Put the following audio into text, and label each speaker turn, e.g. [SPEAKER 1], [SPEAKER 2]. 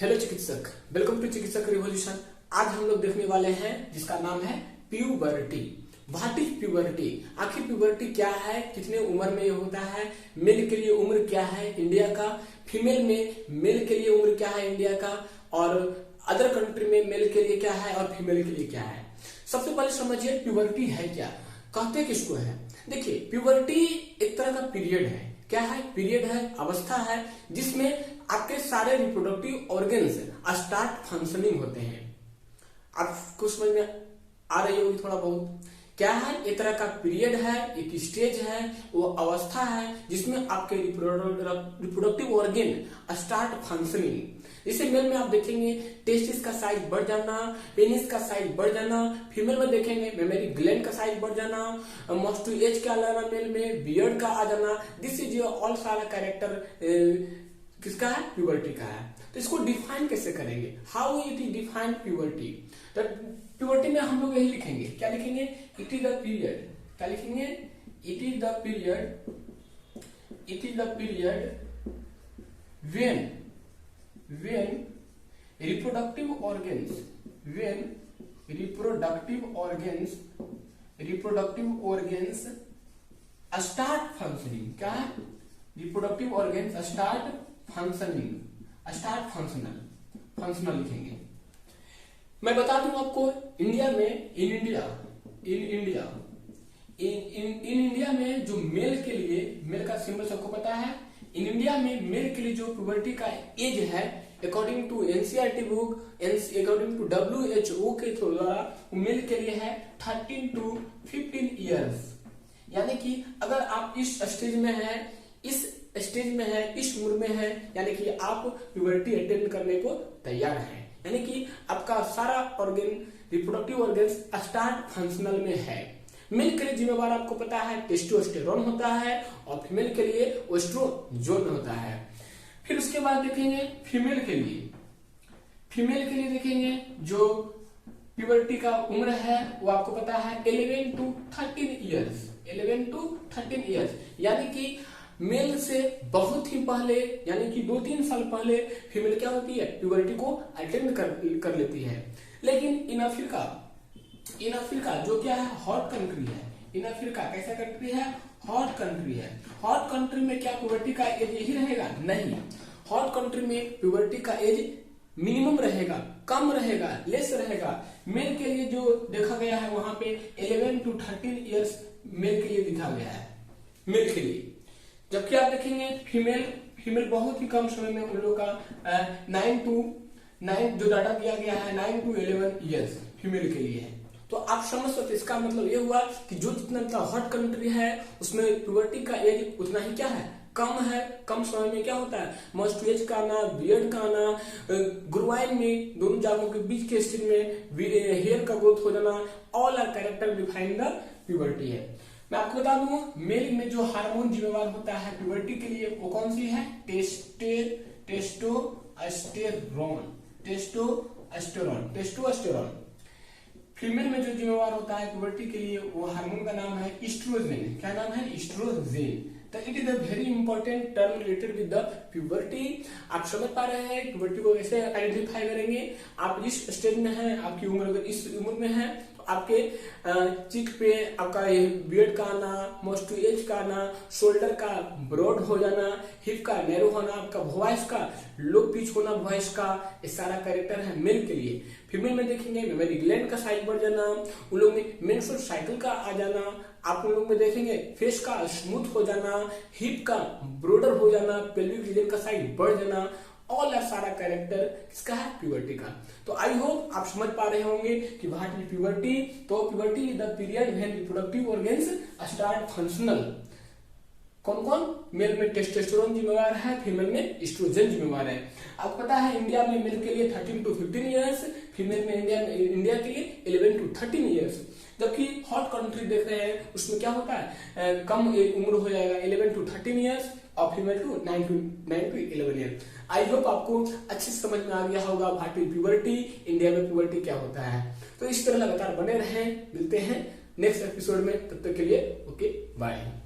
[SPEAKER 1] Hello चिकित्सक, welcome to चिकित्सक revolution. आज हम लोग देखने वाले हैं जिसका नाम है प्यूबर्टी। What is puberty? आखिर प्यूबर्टी क्या है, कितने उम्र में ये होता है, मेल के लिए उम्र क्या है इंडिया का, फीमेल में मेल के लिए उम्र क्या है इंडिया का, और अदर कंट्री में मेल के लिए क्या है और फीमेल के लिए क्या है। सबसे पहले समझिए प्यूबर्टी है क्या, कहते किसको है। देखिए, प्यूबर्टी एक तरह का पीरियड है। क्या है? पीरियड है, अवस्था है जिसमें आपके सारे रिप्रोडक्टिव ऑर्गन्स स्टार्ट फंक्शनिंग होते हैं। आपको समझ में आ रही होगी थोड़ा बहुत। क्या है? एक तरह का पीरियड है, एक स्टेज है, वो अवस्था है जिसमें आपके रिप्रोडक्टिव ऑर्गन स्टार्ट फंक्शनिंग। जैसे मेल में आप देखेंगे टेस्टिस का साइज बढ़ जाना, पेनिस का साइज बढ़ जाना, फीमेल में देखेंगे मेमोरी ग्लैंड का साइज बढ़ जाना, मस्ट टू एज का लाना, मेल में बियर्ड का आ जाना। दिस इज ऑल सारा कैरेक्टर किसका है? प्यूबर्टी का है। तो इसको डिफाइन कैसे करेंगे? How it is define puberty? तो प्यूबर्टी में हम लोग यही लिखेंगे, क्या लिखेंगे? It is the period. क्या लिखेंगे? It is the period, it is the period when reproductive organs start functioning। क्या है? reproductive organs start functional लिखेंगे। मैं बता दूं आपको, इंडिया में इन इंडिया में जो मेल के लिए, मेल का सिंबल सबको पता है। इन इंडिया में मेल के लिए जो प्यूबर्टी का एज है, according to NCERT book, according to WHO के द्वारा मेल के लिए है 13 to 15 ईयर्स। यानी कि अगर आप इस स्टेज में है, इस उम्र में है, यानी कि आप प्यूबर्टी अटेंड करने को तैयार हैं। यानी कि आपका सारा organ, reproductive organ start functional में है। मेल के लिए जिम्मेवार आपको पता है टेस्टोस्टेरोन होता है और फीमेल के लिए एस्ट्रोजन होता है। फिर उसके बाद देखेंगे फीमेल के लिए देखेंगे जो प्यूबर्टी का उम्र है वो आपको पता है 11 to 13 ईयर्स। यानी कि मेल से बहुत ही पहले, यानी कि 2-3 साल पहले फीमेल क्या होती है? प्यूबर्टी को अटेंड कर लेती है। लेकिन इन अफ्रीका जो क्या है? हॉट कंट्री है। इन अफ्रीका कैसा कंट्री है? हॉट कंट्री है। हॉट कंट्री में क्या प्यूबर्टी का एज यही रहेगा? नहीं। हॉट कंट्री में प्यूबर्टी का एज मिनिमम रहेगा, कम रहेगा, लेस रहेगा। मेल के लिए जो देखा गया है वहां पे 11 to 13 ईयर्स मेल के लिए दिखा गया है, मेल के लिए। जबकि आप देखेंगे फीमेल बहुत ही कम समय में उन लोगों का 9 जो डाटा दिया गया है 9 to 11 ईयर्स फीमेल के लिए है। तो आप समझ सकते, इसका मतलब ये हुआ कि जो जितना हॉट कंट्री है उसमें प्यूबर्टी का एज उतना ही क्या है? कम है। कम समय में क्या होता है? मस्टुएज का आना, बियर्ड का आना, ग्रुवाइन में दोनों जागों के बीच के स्टेज में हेयर का ग्रोथ हो जाना, all are character define the puberty है। मैं आपको बता दूं, मेल में जो हार्मोन जिम्मेवार होता है प्यूबर्टी के लिए वो कौन सी है? टेस्टोस्टेरोन। फीमेल में जो जिम्मेवार होता है प्यूबर्टी के लिए वो हार्मोन का नाम है एस्ट्रोजन। क्या नाम है? एस्ट्रोजन। तो it is a very important term related with the puberty. आप समझ पा रहे हैं प्यूबर्टी को कैसे आइडेंटिफाई करेंगे? आप इस स्टेज में हैं, आपकी उम्र अगर इस उम्र में है तो आपके चिक पे आपका बियर्ड का आना, मस्ट टू एज का आना, शोल्डर का ब्रॉड हो जाना, हिप का नैरो होना, आपका वॉइस का लो पिच होना, वॉइस का, ये सारा कैरेक्टर है मेल के लिए। फीमेल में देखेंगे मेमोरी ग्लैंड का साइज बढ़ जाना, उन लोग में मेंस्ट्रुअल साइकिल का आ जाना, आप उन लोग में देखेंगे फेस का स्मूथ हो जाना, हिप का ब्रॉडर हो जाना, पेल्विक रीजन का साइज बढ़ जाना, ऑल सारा कैरेक्टर किसका है? प्यूबर्टी का। तो आई होप आप समझ पा रहे होंगे कि व्हाट इज प्यूबर्टी। तो puberty is the period when reproductive organs start functional. कौन? मेल में टेस्टोस्टेरोन जिम्मेवार है, फीमेल में एस्ट्रोजन जिम्मेवार है। आपको पता है इंडिया में मेल के लिए 13 to 15 ईयर्स, फीमेल में इंडिया के लिए 11 to 13 ईयर्स। जबकि हॉट कंट्री देख रहे हैं उसमें क्या होता है? कम उम्र हो जाएगा, 11 to 13 ईयर्स और female to 9 to 11 year. I hope आपको अच्छे से समझ में आ गया होगा व्हाट इज प्यूबर्टी, इंडिया में प्यूबर्टी क्या होता है। तो इस तरह लगातार बने रहें, मिलते हैं नेक्स्ट एपिसोड में। तब तक के लिए ओके, बाय।